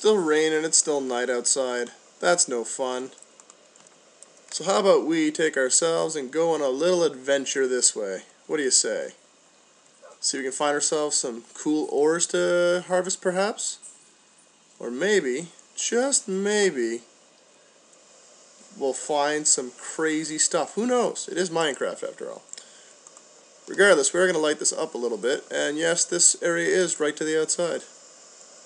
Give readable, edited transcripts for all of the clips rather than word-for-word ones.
still raining, it's still night outside. That's no fun. So how about we take ourselves and go on a little adventure this way? What do you say? See if we can find ourselves some cool ores to harvest perhaps? Or maybe, just maybe, we'll find some crazy stuff. Who knows? It is Minecraft after all. Regardless, we're going to light this up a little bit. And yes, this area is right to the outside.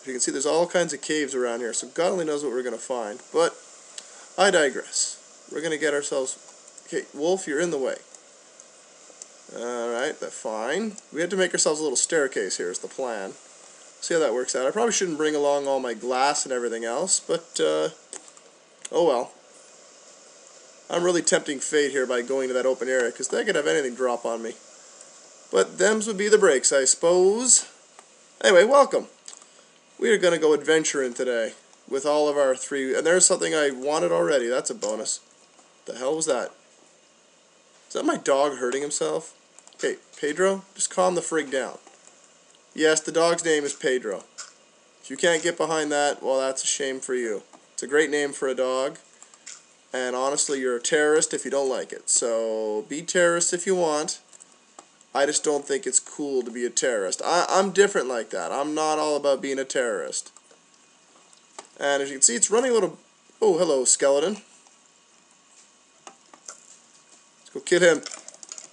As you can see, there's all kinds of caves around here. So God only knows what we're going to find. But I digress. We're going to get ourselves... Okay, Wolf, you're in the way. Alright, that's fine. We had to make ourselves a little staircase here is the plan. See how that works out. I probably shouldn't bring along all my glass and everything else, but, oh well. I'm really tempting fate here by going to that open area, because they could have anything drop on me. But thems would be the breaks, I suppose. Anyway, welcome. We are going to go adventuring today with all of our three, and there's something I wanted already. That's a bonus. The hell was that? Is that my dog hurting himself? Okay, Pedro, just calm the frig down. Yes, the dog's name is Pedro. If you can't get behind that, well, that's a shame for you. It's a great name for a dog. And honestly, you're a terrorist if you don't like it. So, be terrorist if you want. I just don't think it's cool to be a terrorist. I'm different like that. I'm not all about being a terrorist. And as you can see, it's running a little... Oh, hello, skeleton. Let's go kill him.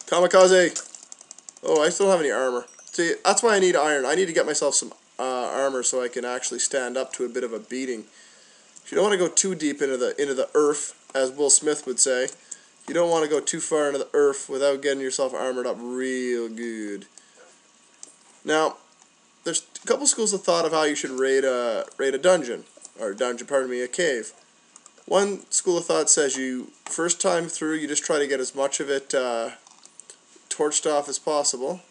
Kamikaze. Oh, I still don't have any armor. See, that's why I need iron. I need to get myself some armor so I can actually stand up to a bit of a beating. You don't want to go too deep into the earth, as Will Smith would say. You don't want to go too far into the earth without getting yourself armored up real good. Now, there's a couple schools of thought of how you should raid a dungeon, or a cave. One school of thought says you, first time through, you just try to get as much of it torched off as possible.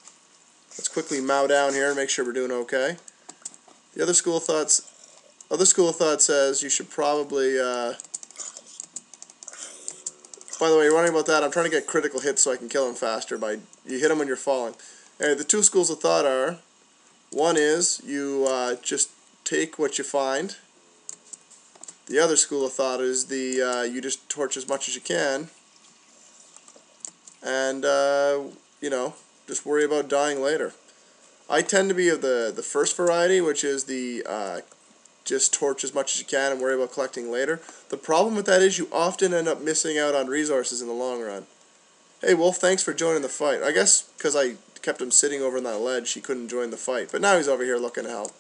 Let's quickly mow down here and make sure we're doing okay. The other school of thought says you should probably, by the way, you're wondering about that, I'm trying to get critical hits so I can kill him faster by, you hit him when you're falling. Anyway, the two schools of thought are, one is you just take what you find. The other school of thought is you just torch as much as you can. And, you know, just worry about dying later. I tend to be of the first variety, which is the just torch as much as you can and worry about collecting later. The problem with that is you often end up missing out on resources in the long run. Hey Wolf, thanks for joining the fight. I guess because I kept him sitting over on that ledge, he couldn't join the fight. But now he's over here looking to help.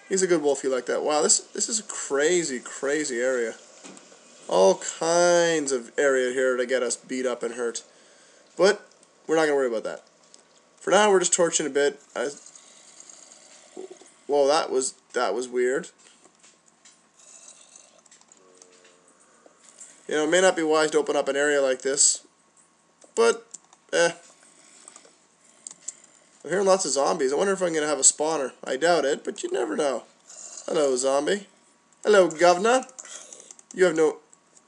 He's a good wolfie like that. Wow, this is a crazy, crazy area. All kinds of area here to get us beat up and hurt. But we're not going to worry about that. For now, we're just torching a bit. Whoa, that was weird. You know, it may not be wise to open up an area like this, but, I'm hearing lots of zombies. I wonder if I'm going to have a spawner. I doubt it, but you never know. Hello, zombie. Hello, governor. You have no...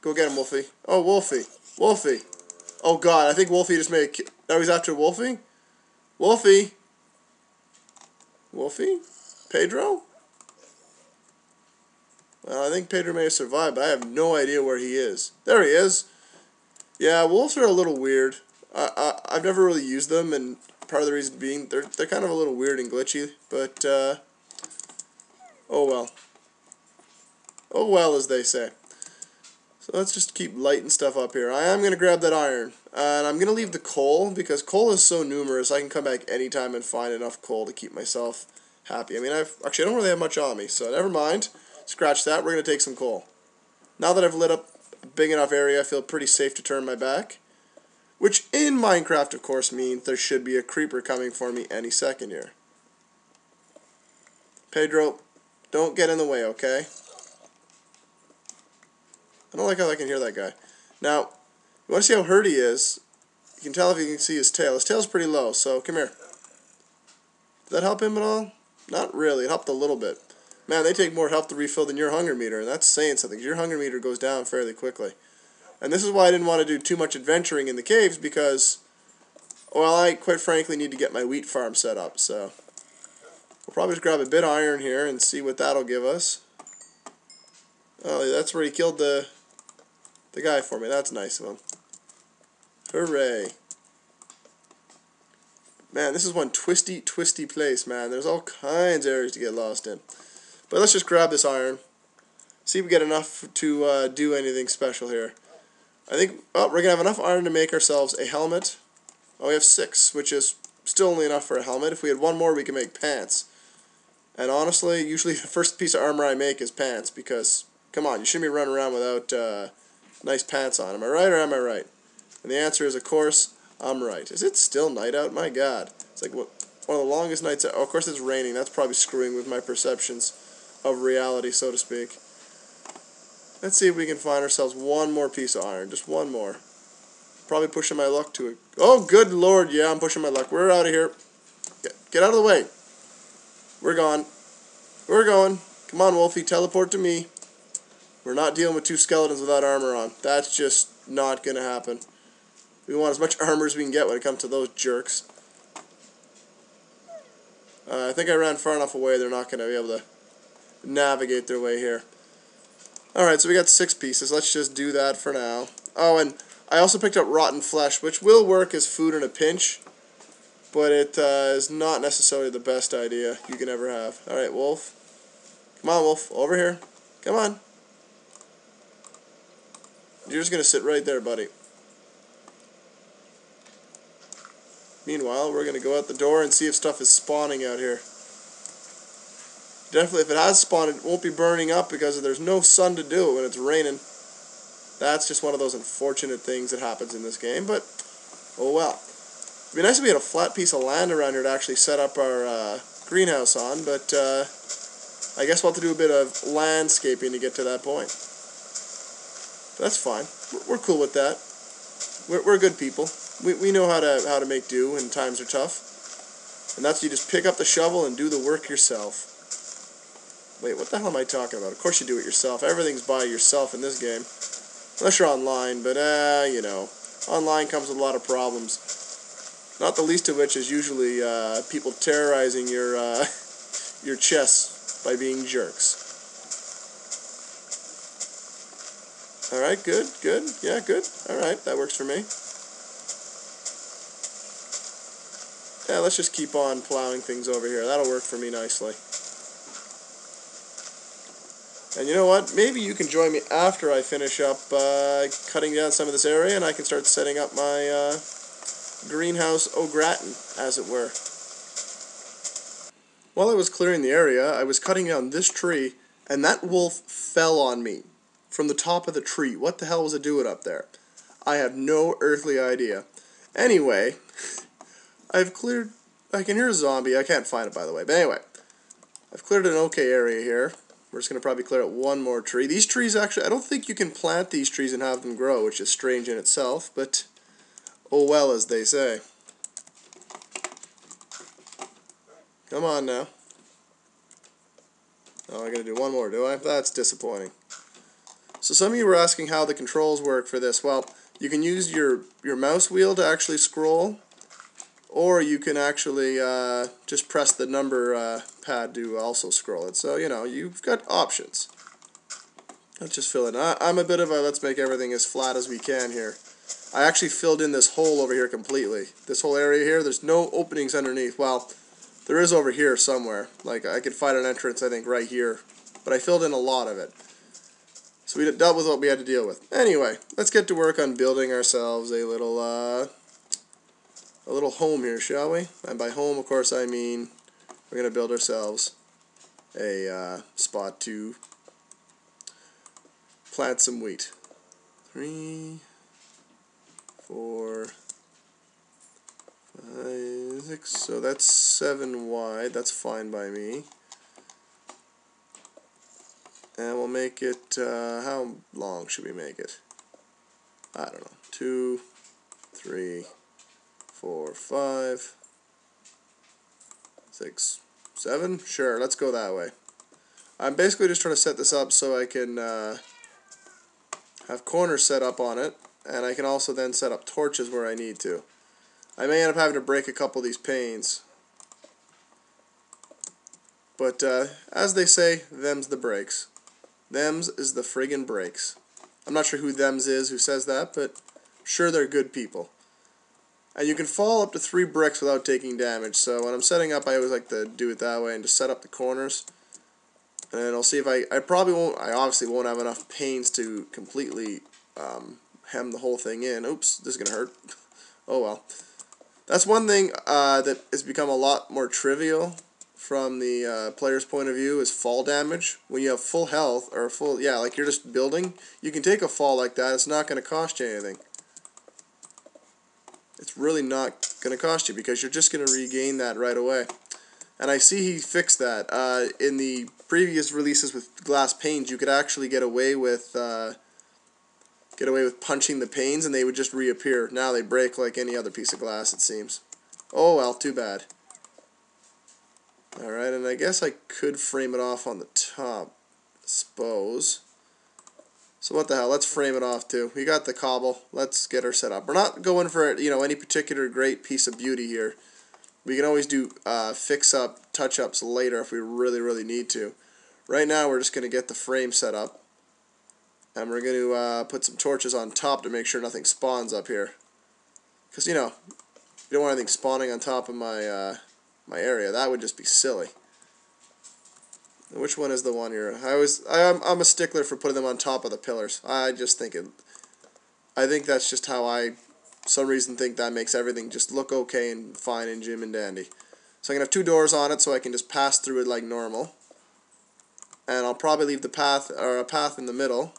Go get him, Wolfie. Oh, Wolfie. Wolfie. Oh, God, I think Wolfie just made a... Now he's after Wolfie? Wolfie? Wolfie? Pedro? Well, I think Pedro may have survived, but I have no idea where he is. There he is. Yeah, wolves are a little weird. I've never really used them, and part of the reason being they're kind of a little weird and glitchy, but, oh well. Oh well, as they say. So let's just keep lighting stuff up here. I am going to grab that iron. And I'm going to leave the coal, because coal is so numerous, I can come back anytime and find enough coal to keep myself happy. I mean, I don't really have much on me, so never mind. Scratch that, we're going to take some coal. Now that I've lit up a big enough area, I feel pretty safe to turn my back. Which, in Minecraft, of course, means there should be a creeper coming for me any second here. Pedro, don't get in the way, okay? I don't like how I can hear that guy. Now, you want to see how hurt he is? You can tell if you can see his tail. His tail's pretty low, so come here. Did that help him at all? Not really. It helped a little bit. Man, they take more health to refill than your hunger meter, and that's saying something. Your hunger meter goes down fairly quickly. And this is why I didn't want to do too much adventuring in the caves, because, well, I quite frankly need to get my wheat farm set up, so we'll probably just grab a bit of iron here and see what that'll give us. Oh, that's where he killed the guy for me. That's nice of him. Hooray. Man, this is one twisty, twisty place, man. There's all kinds of areas to get lost in. But let's just grab this iron. See if we get enough to do anything special here. I think, oh, we're going to have enough iron to make ourselves a helmet. Oh, we have 6, which is still only enough for a helmet. If we had one more, we can make pants. And honestly, usually the first piece of armor I make is pants, because, come on, you shouldn't be running around without nice pants on. Am I right or am I right? And the answer is, of course, I'm right. Is it still night out? My God. It's like one of the longest nights out. Oh, of course it's raining. That's probably screwing with my perceptions of reality, so to speak. Let's see if we can find ourselves one more piece of iron. Just one more. Probably pushing my luck to it. Oh, good Lord. Yeah, I'm pushing my luck. We're out of here. Get out of the way. We're gone. We're going. Come on, Wolfie. Teleport to me. We're not dealing with 2 skeletons without armor on. That's just not going to happen. We want as much armor as we can get when it comes to those jerks. I think I ran far enough away. They're not going to be able to navigate their way here. Alright, so we got 6 pieces. Let's just do that for now. Oh, and I also picked up rotten flesh, which will work as food in a pinch, but it is not necessarily the best idea you can ever have. Alright, Wolf. Come on, Wolf. Over here. Come on. You're just going to sit right there, buddy. Meanwhile, we're going to go out the door and see if stuff is spawning out here. Definitely, if it has spawned, it won't be burning up because there's no sun to do it when it's raining. That's just one of those unfortunate things that happens in this game, but oh well. It'd be nice if we had a flat piece of land around here to actually set up our greenhouse on, but I guess we'll have to do a bit of landscaping to get to that point. But that's fine. We're cool with that. We're good people. We know how to make do when times are tough. And that's you just pick up the shovel and do the work yourself. Wait, what the hell am I talking about? Of course you do it yourself. Everything's by yourself in this game. Unless you're online, but, you know. Online comes with a lot of problems. Not the least of which is usually people terrorizing your chests by being jerks. Alright, good, good. Yeah, good. Alright, that works for me. Yeah, let's just keep on plowing things over here. That'll work for me nicely. And you know what? Maybe you can join me after I finish up cutting down some of this area and I can start setting up my greenhouse au gratin, as it were. While I was clearing the area, I was cutting down this tree, and that wolf fell on me from the top of the tree. What the hell was it doing up there? I have no earthly idea. Anyway, I've cleared... I can hear a zombie. I can't find it, by the way. But anyway, I've cleared an okay area here. We're just going to probably clear out one more tree. These trees actually, I don't think you can plant these trees and have them grow, which is strange in itself, but oh well, as they say. Come on now. Oh, I got to do one more, do I? That's disappointing. So some of you were asking how the controls work for this. Well, you can use your mouse wheel to actually scroll, or you can actually just press the number pad to also scroll it. So, you know, you've got options. Let's just fill in. I'm a bit of a let's make everything as flat as we can here. I actually filled in this hole over here completely. This whole area here, there's no openings underneath. Well, there is over here somewhere. Like, I could find an entrance, I think, right here. But I filled in a lot of it. So we dealt with what we had to deal with. Anyway, let's get to work on building ourselves a little home here, shall we? And by home, of course, I mean we're going to build ourselves a spot to plant some wheat. 3, 4, 5, 6. So that's 7 wide. That's fine by me. And we'll make it, how long should we make it? I don't know. 2, 3, 4, 5, 6, 7? Sure, let's go that way. I'm basically just trying to set this up so I can have corners set up on it, and I can also then set up torches where I need to. I may end up having to break a couple of these panes. But, as they say, them's the breaks. Them's is the friggin' breaks. I'm not sure who them's is who says that, but sure they're good people. And you can fall up to 3 bricks without taking damage, so when I'm setting up, I always like to do it that way and just set up the corners. And I'll see if I obviously won't have enough panes to completely hem the whole thing in. Oops, this is going to hurt. Oh well. That's one thing that has become a lot more trivial from the player's point of view is fall damage. When you have full health, or full, yeah, like you're just building, you can take a fall like that. It's not going to cost you anything. It's really not going to cost you because you're just going to regain that right away. And I see he fixed that. In the previous releases with glass panes, you could actually get away with punching the panes and they would just reappear. Now they break like any other piece of glass, it seems. Oh well, too bad. Alright, and I guess I could frame it off on the top, I suppose. So what the hell, let's frame it off too. We got the cobble, let's get her set up. We're not going for, any particular great piece of beauty here. We can always do fix-up, touch-ups later if we really, really need to. Right now we're just going to get the frame set up. And we're going to put some torches on top to make sure nothing spawns up here. Because, you don't want anything spawning on top of my my area. That would just be silly. Which one is the one here? I'm a stickler for putting them on top of the pillars. I think that's just how some reason think that makes everything just look okay and fine and jim and dandy. So I'm going to have 2 doors on it so I can just pass through it like normal. And I'll probably leave a path in the middle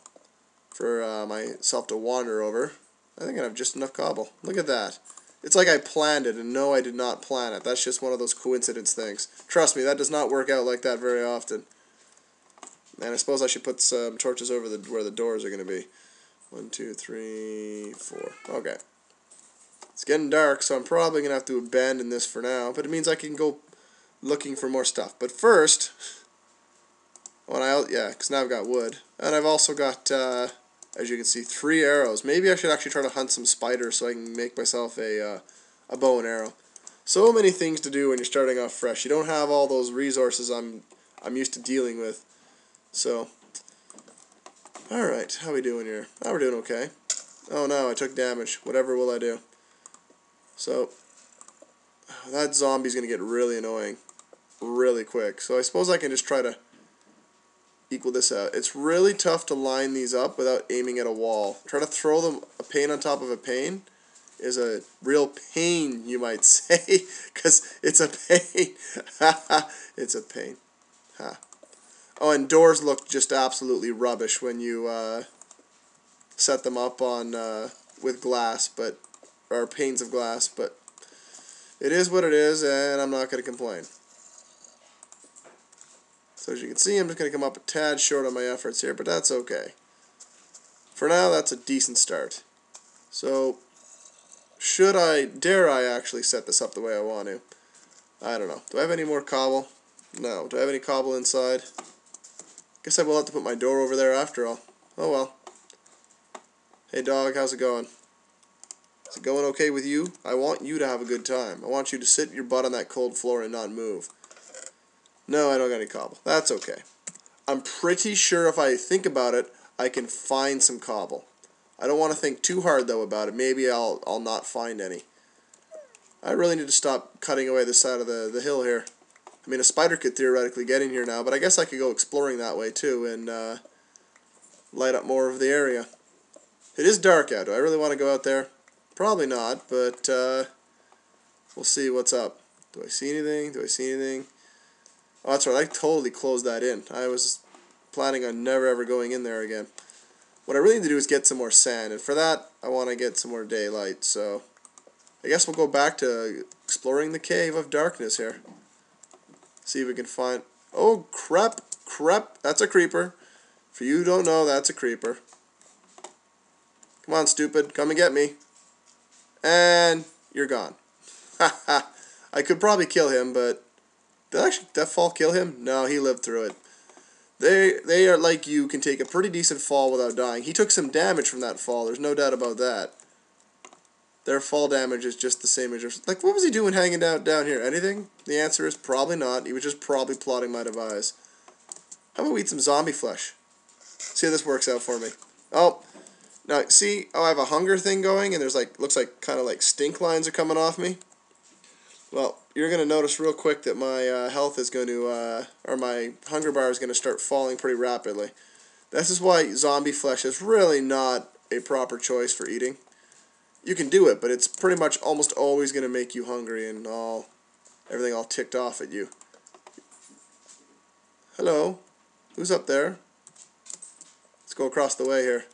for myself to wander over. I think I have just enough cobble. Look at that. It's like I planned it, and no, I did not plan it. That's just one of those coincidence things. Trust me, that does not work out like that very often. And I suppose I should put some torches over where the doors are going to be. 1, 2, 3, 4. Okay. It's getting dark, so I'm probably going to have to abandon this for now, but it means I can go looking for more stuff. But first, because now I've got wood. And I've also got, as you can see, 3 arrows. Maybe I should actually try to hunt some spiders so I can make myself a bow and arrow. So many things to do when you're starting off fresh. You don't have all those resources I'm used to dealing with. So, alright, how we doing here? Oh, we're doing okay. Oh no, I took damage. Whatever will I do? So, that zombie's going to get really annoying really quick. So I suppose I can just try to equal this out. It's really tough to line these up without aiming at a wall. Try to throw them a pane on top of a pane is a real pain, you might say, because it's a pain. It's a pain. Ha. Oh, and doors look just absolutely rubbish when you set them up on with glass, or panes of glass, but it is what it is, and I'm not going to complain. So as you can see, I'm just going to come up a tad short on my efforts here, but that's okay. For now, that's a decent start. So, dare I actually set this up the way I want to? I don't know. Do I have any more cobble? No. Do I have any cobble inside? Guess I will have to put my door over there after all. Oh well. Hey dog, how's it going? Is it going okay with you? I want you to have a good time. I want you to sit your butt on that cold floor and not move. No, I don't got any cobble. That's okay. I'm pretty sure if I think about it, I can find some cobble. I don't want to think too hard, though, about it. Maybe I'll not find any. I really need to stop cutting away this side of the hill here. I mean, a spider could theoretically get in here now, but I guess I could go exploring that way, too, and light up more of the area. It is dark out. Do I really want to go out there? Probably not, but we'll see what's up. Do I see anything? Do I see anything? Oh, that's right. I totally closed that in. I was planning on never ever going in there again. What I really need to do is get some more sand, and for that, I want to get some more daylight, so I guess we'll go back to exploring the Cave of Darkness here. See if we can find... Oh, crap, that's a creeper. For you who don't know, that's a creeper. Come on, stupid, come and get me. And you're gone. Ha. I could probably kill him, but did that fall kill him? No, he lived through it. They are like you, can take a pretty decent fall without dying. He took some damage from that fall, there's no doubt about that. Their fall damage is just the same as yours. Like, what was he doing hanging down here? Anything? The answer is probably not. He was just probably plotting my demise. How about we eat some zombie flesh? See how this works out for me. Oh, now see how I have a hunger thing going, and there's like, looks like kind of like stink lines are coming off me. Well, you're going to notice real quick that my health is going to, or my hunger bar is going to start falling pretty rapidly. This is why zombie flesh is really not a proper choice for eating. You can do it, but it's pretty much almost always going to make you hungry and everything all ticked off at you. Hello? Who's up there? Let's go across the way here.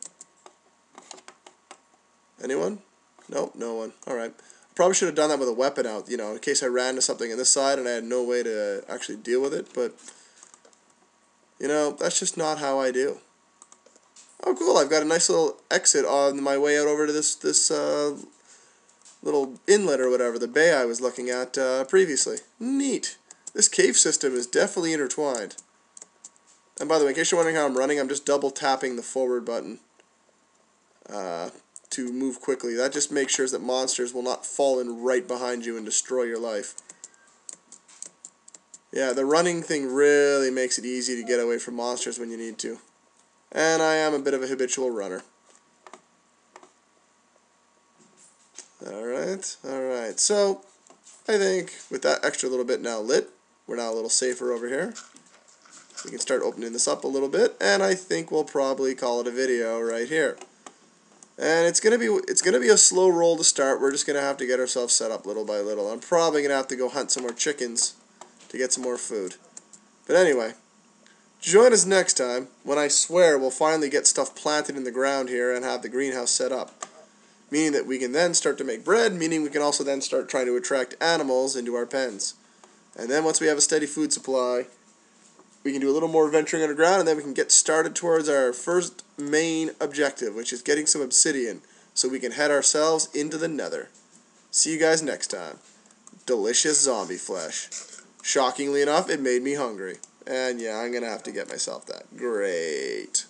Anyone? Nope, no one. Alright. Probably should have done that with a weapon out, you know, in case I ran into something on this side and I had no way to actually deal with it, but, you know, that's just not how I do. Oh, cool, I've got a nice little exit on my way out over to this little inlet or whatever, the bay I was looking at previously. Neat. This cave system is definitely intertwined. And by the way, in case you're wondering how I'm running, I'm just double tapping the forward button to move quickly. That just makes sure that monsters will not fall in right behind you and destroy your life. Yeah, the running thing really makes it easy to get away from monsters when you need to. And I am a bit of a habitual runner. Alright, so I think with that extra little bit now lit, we're now a little safer over here. We can start opening this up a little bit, and I think we'll probably call it a video right here. And it's gonna be a slow roll to start. We're just gonna have to get ourselves set up little by little. I'm probably gonna have to go hunt some more chickens to get some more food. But anyway, join us next time when I swear we'll finally get stuff planted in the ground here and have the greenhouse set up. Meaning that we can then start to make bread, meaning we can also then start trying to attract animals into our pens. And then once we have a steady food supply, we can do a little more venturing underground, and then we can get started towards our first main objective, which is getting some obsidian, so we can head ourselves into the nether. See you guys next time. Delicious zombie flesh. Shockingly enough, it made me hungry. And yeah, I'm going to have to get myself that. Great.